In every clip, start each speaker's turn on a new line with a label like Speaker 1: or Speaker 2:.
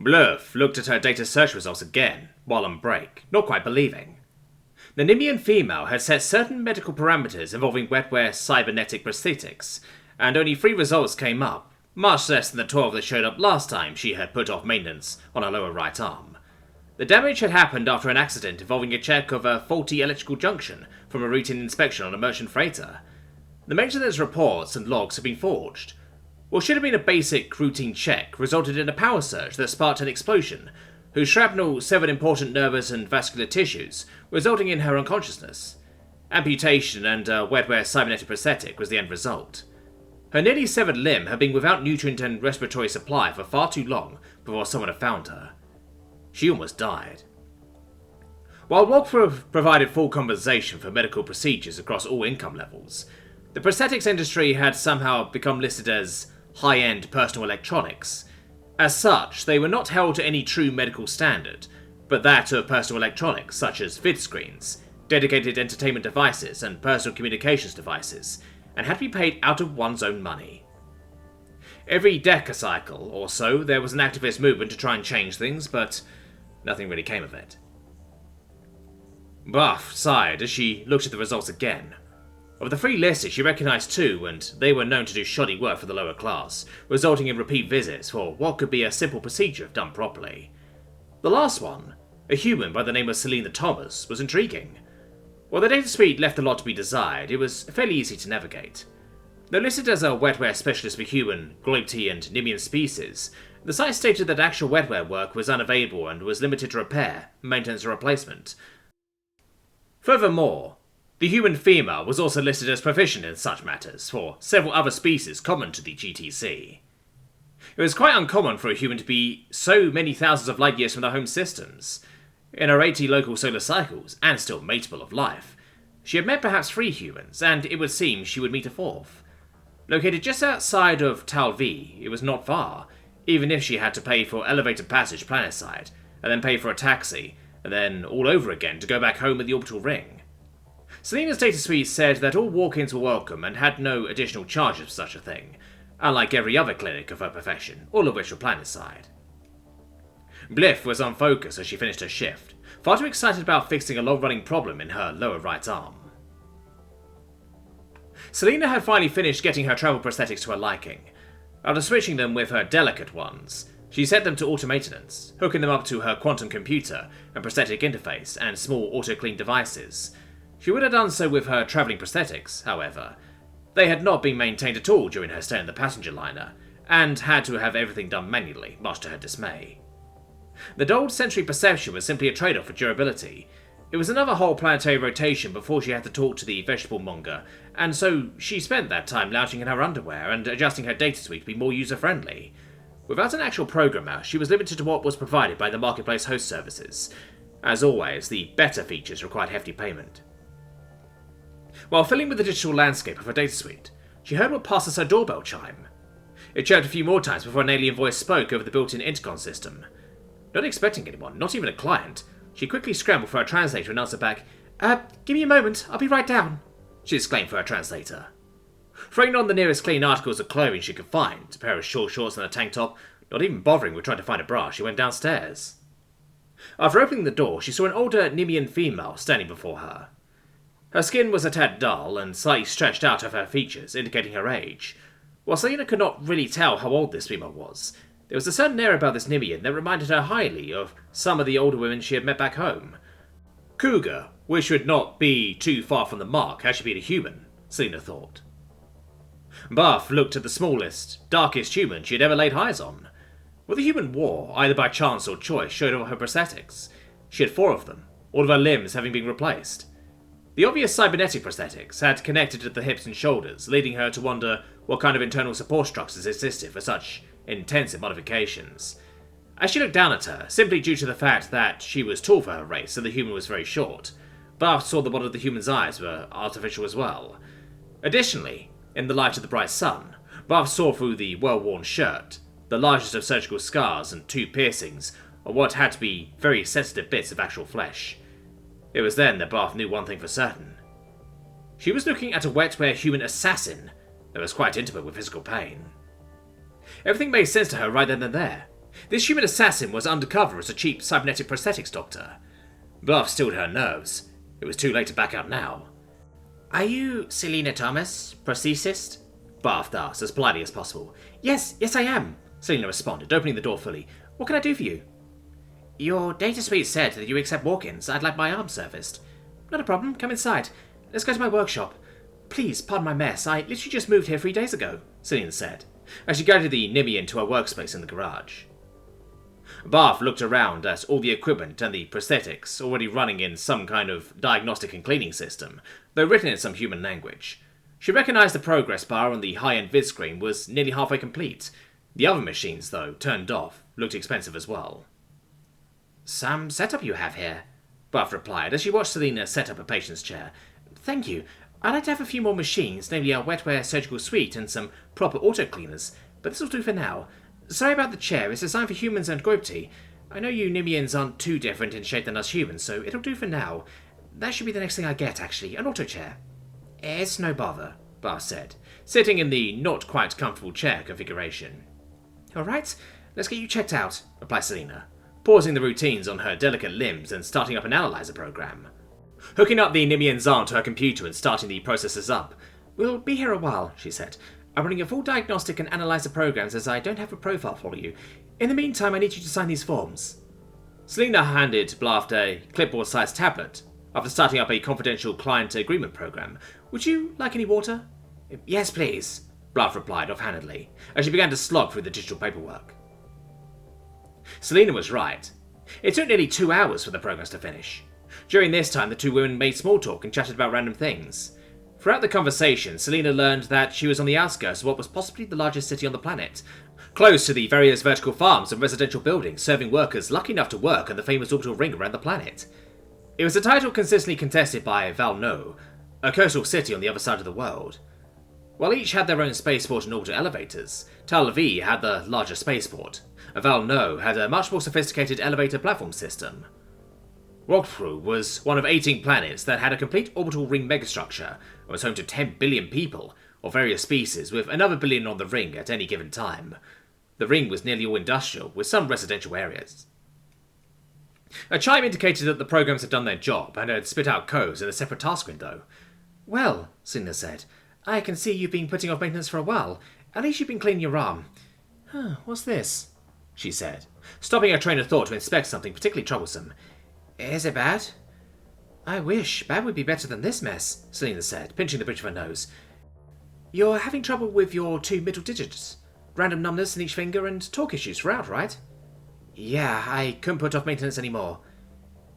Speaker 1: Bluff looked at her data search results again, while on break, not quite believing. The Nimian female had set certain medical parameters involving wetware cybernetic prosthetics, and only 3 results came up, much less than the 12 that showed up last time she had put off maintenance on her lower right arm. The damage had happened after an accident involving a check of a faulty electrical junction from a routine inspection on a merchant freighter. The maintenance reports and logs had been forged. What should have been a basic routine check resulted in a power surge that sparked an explosion, whose shrapnel severed important nervous and vascular tissues, resulting in her unconsciousness. Amputation and a wetware cybernetic prosthetic was the end result. Her nearly severed limb had been without nutrient and respiratory supply for far too long before someone had found her. She almost died. While Rockproof provided full compensation for medical procedures across all income levels, the prosthetics industry had somehow become listed as high-end personal electronics. As such, they were not held to any true medical standard, but that of personal electronics such as vid screens, dedicated entertainment devices, and personal communications devices, and had to be paid out of one's own money. Every decacycle or so, there was an activist movement to try and change things, but nothing really came of it. Buff sighed as she looked at the results again. Of the 3 listed, she recognised 2, and they were known to do shoddy work for the lower class, resulting in repeat visits for what could be a simple procedure if done properly. The last one, a human by the name of Selena Thomas, was intriguing. While the data suite left a lot to be desired, it was fairly easy to navigate. Though listed as a wetware specialist for human, Gloipti, and Nimian species, the site stated that actual wetware work was unavailable and was limited to repair, maintenance, or replacement. Furthermore, the human female was also listed as proficient in such matters for several other species common to the GTC. It was quite uncommon for a human to be so many thousands of light years from their home systems. In her 80 local solar cycles, and still mateable of life, she had met perhaps 3 humans, and it would seem she would meet a 4th. Located just outside of Tal V, it was not far, even if she had to pay for elevated passage planetside, and then pay for a taxi, and then all over again to go back home with the orbital ring. Selena's data suite said that all walk-ins were welcome and had no additional charges for such a thing, unlike every other clinic of her profession, all of which were planetside. Bliff was unfocused as she finished her shift, far too excited about fixing a long-running problem in her lower right arm. Selena had finally finished getting her travel prosthetics to her liking. After switching them with her delicate ones, she set them to auto-maintenance, hooking them up to her quantum computer and prosthetic interface and small auto-clean devices. She would have done so with her travelling prosthetics, however. They had not been maintained at all during her stay in the passenger liner, and had to have everything done manually, much to her dismay. The dulled sensory perception was simply a trade-off for durability. It was another whole planetary rotation before she had to talk to the vegetable monger, and so she spent that time lounging in her underwear and adjusting her data suite to be more user-friendly. Without an actual programmer, she was limited to what was provided by the marketplace host services. As always, the better features required hefty payment. While filling with the digital landscape of her data suite, she heard what passed as her doorbell chime. It chirped a few more times before an alien voice spoke over the built-in intercom system. Not expecting anyone, not even a client, she quickly scrambled for her translator and answered back, give me a moment, I'll be right down," she exclaimed for her translator. Throwing on the nearest clean articles of clothing she could find, a pair of short shorts and a tank top, not even bothering with trying to find a bra, she went downstairs. After opening the door, she saw an older Nimian female standing before her. Her skin was a tad dull and slightly stretched out of her features, indicating her age. While Selena could not really tell how old this female was, there was a certain air about this Nimian that reminded her highly of some of the older women she had met back home. Cougar, which would not be too far from the mark had she been a human, Selena thought. Buff looked at the smallest, darkest human she had ever laid eyes on. What the human wore, either by chance or choice, showed on her prosthetics. She had 4 of them, all of her limbs having been replaced. The obvious cybernetic prosthetics had connected to the hips and shoulders, leading her to wonder what kind of internal support structures existed for such intensive modifications. As she looked down at her, simply due to the fact that she was tall for her race and the human was very short, Buff saw that one of the human's eyes were artificial as well. Additionally, in the light of the bright sun, Buff saw through the well-worn shirt, the largest of surgical scars and 2 piercings on what had to be very sensitive bits of actual flesh. It was then that Buff knew one thing for certain. She was looking at a wetware human assassin that was quite intimate with physical pain. Everything made sense to her right then and there. This human assassin was undercover as a cheap cybernetic prosthetics doctor. Bluff stilled her nerves. It was too late to back out now. Are you Selena Thomas, prosthetist? Barth asked, as politely as possible. Yes, I am, Selena responded, opening the door fully. What can I do for you? Your data suite said that you accept walk-ins. I'd like my arm serviced. Not a problem. Come inside. Let's go to my workshop. Please, pardon my mess. I literally just moved here 3 days ago, Selena said, as she guided the Nimian to her workspace in the garage. Barth looked around at all the equipment and the prosthetics, already running in some kind of diagnostic and cleaning system, though written in some human language. She recognized the progress bar on the high-end vid screen was nearly halfway complete. The other machines, though, turned off, looked expensive as well. Some setup you have here, Barth replied as she watched Selena set up a patient's chair. Thank you. I'd like to have a few more machines, namely a wetware surgical suite and some proper auto-cleaners, but this'll do for now. Sorry about the chair, it's designed for humans and Groupty. I know you Nimians aren't too different in shape than us humans, so it'll do for now. That should be the next thing I get, actually, an auto chair. It's no bother, Barth said, sitting in the not quite comfortable chair configuration. Alright, let's get you checked out, replied Selena, pausing the routines on her delicate limbs and starting up an analyzer program. Hooking up the Nimian's arm to her computer and starting the processes up. We'll be here a while, she said. I'm running a full diagnostic and analyzer programs as I don't have a profile for you. In the meantime, I need you to sign these forms. Selena handed Bluff a clipboard-sized tablet. After starting up a confidential client agreement program, would you like any water? Yes, please, Bluff replied offhandedly, as she began to slog through the digital paperwork. Selena was right. It took nearly 2 hours for the programs to finish. During this time, the two women made small talk and chatted about random things. Throughout the conversation, Selena learned that she was on the outskirts of what was possibly the largest city on the planet, close to the various vertical farms and residential buildings serving workers lucky enough to work on the famous orbital ring around the planet. It was a title consistently contested by Valno, a coastal city on the other side of the world. While each had their own spaceport and orbital elevators, Tal V had the larger spaceport, and Valno had a much more sophisticated elevator platform system. Rockthrough was one of 18 planets that had a complete orbital ring megastructure and was home to 10 billion people, of various species, with another billion on the ring at any given time. The ring was nearly all industrial, with some residential areas. A chime indicated that the programs had done their job and had spit out codes in a separate task window. Well, Selena said, I can see you've been putting off maintenance for a while. At least you've been cleaning your arm. What's this? She said, stopping her train of thought to inspect something particularly troublesome. Is it bad? I wish. Bad would be better than this mess, Selena said, pinching the bridge of her nose. You're having trouble with your 2 middle digits. Random numbness in each finger and talk issues throughout, right? Yeah, I couldn't put off maintenance anymore.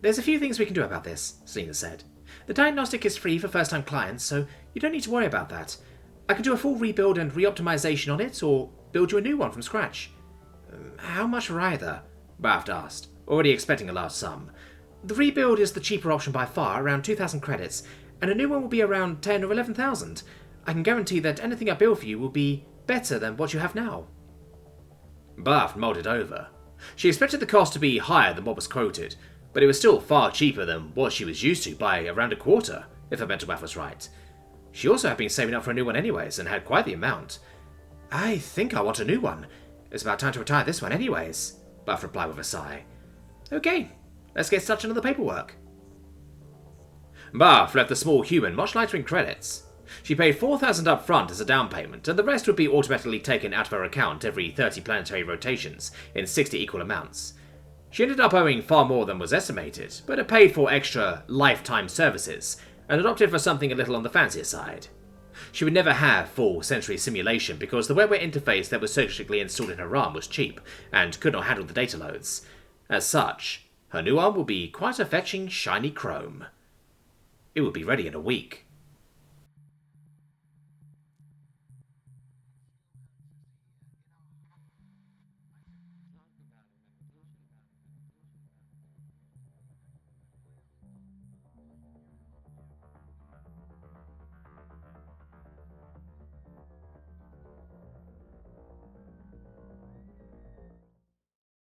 Speaker 1: There's a few things we can do about this, Selena said. The diagnostic is free for first-time clients, so you don't need to worry about that. I can do a full rebuild and re-optimization on it, or build you a new one from scratch. How much for either? Barth asked, already expecting a large sum. The rebuild is the cheaper option by far, around 2,000 credits, and a new one will be around 10 or 11,000. I can guarantee that anything I build for you will be better than what you have now. Barth mulled it over. She expected the cost to be higher than what was quoted, but it was still far cheaper than what she was used to by around a quarter, if her mental math was right. She also had been saving up for a new one anyways, and had quite the amount. I think I want a new one. It's about time to retire this one anyways, Barth replied with a sigh. Okay. Let's get started on the paperwork. Barth left the small human much lighter in credits. She paid 4,000 up front as a down payment, and the rest would be automatically taken out of her account every 30 planetary rotations in 60 equal amounts. She ended up owing far more than was estimated, but had paid for extra lifetime services, and had opted for something a little on the fancier side. She would never have full sensory simulation because the webware interface that was surgically installed in her arm was cheap, and could not handle the data loads. As such, her new arm will be quite a fetching shiny chrome. It will be ready in a week.